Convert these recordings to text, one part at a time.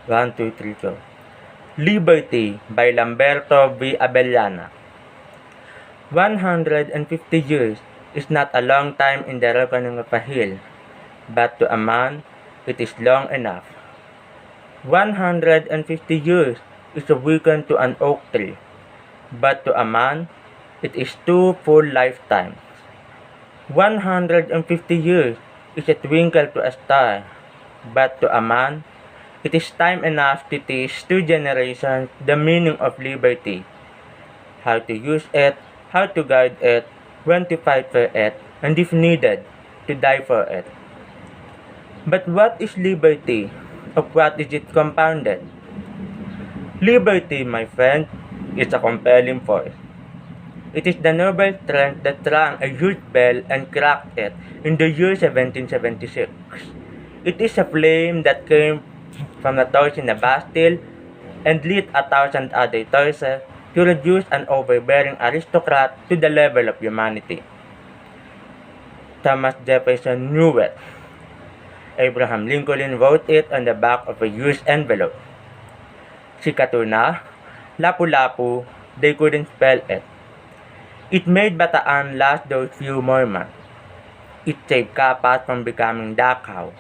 1, 2, 3, go. Liberty by Lamberto V. Abellana. 150 years is not a long time in the reckoning of a hill, but to a man it is long enough. 150 years is a weekend to an oak tree, but to a man it is 2 full lifetimes. 150 years is a twinkle to a star, but to a man it is time enough to teach 2 generations the meaning of liberty, how to use it, how to guard it, when to fight for it, and if needed, to die for it. But what is liberty? Of what is it compounded? Liberty, my friend, is a compelling force. It is the noble strength that rang a huge bell and cracked it in the year 1776. It is a flame that came from the torch in the Bastille and lit 1,000 other torches to reduce an overbearing aristocrat to the level of humanity. Thomas Jefferson knew it. Abraham Lincoln wrote it on the back of a used envelope. Sikatuna, Lapu-Lapu, they couldn't spell it. It made Bataan last those few more months. It saved Kapas from becoming Dachau.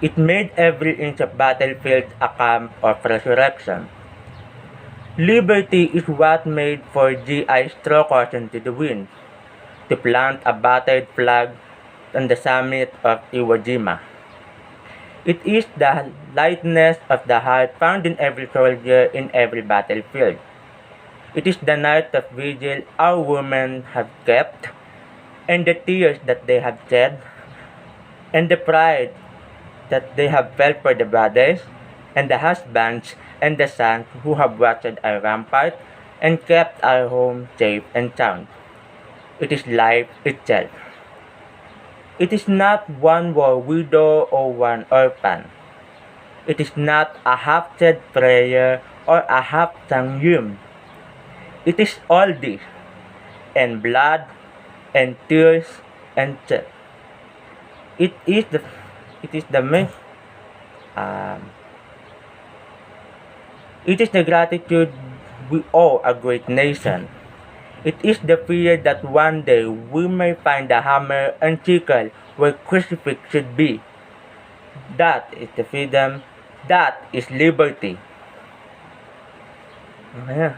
It made every inch of battlefield a camp of resurrection. Liberty is what made 4GI throw caution to the wind, to plant a battered flag on the summit of Iwo Jima. It is the lightness of the heart found in every soldier in every battlefield. It is the night of vigil our women have kept, and the tears that they have shed, and the pride that they have felt for the brothers, and the husbands, and the sons who have watched our rampart, and kept our home safe and sound. It is life itself. It is not one war widow or one orphan. It is not a half-said prayer or a half-sung hymn. It is all this, and blood, and tears, and sweat. It is the gratitude we owe a great nation. It is the fear that one day we may find the hammer and sickle where crucifix should be. That is the freedom. That is liberty. Ayan.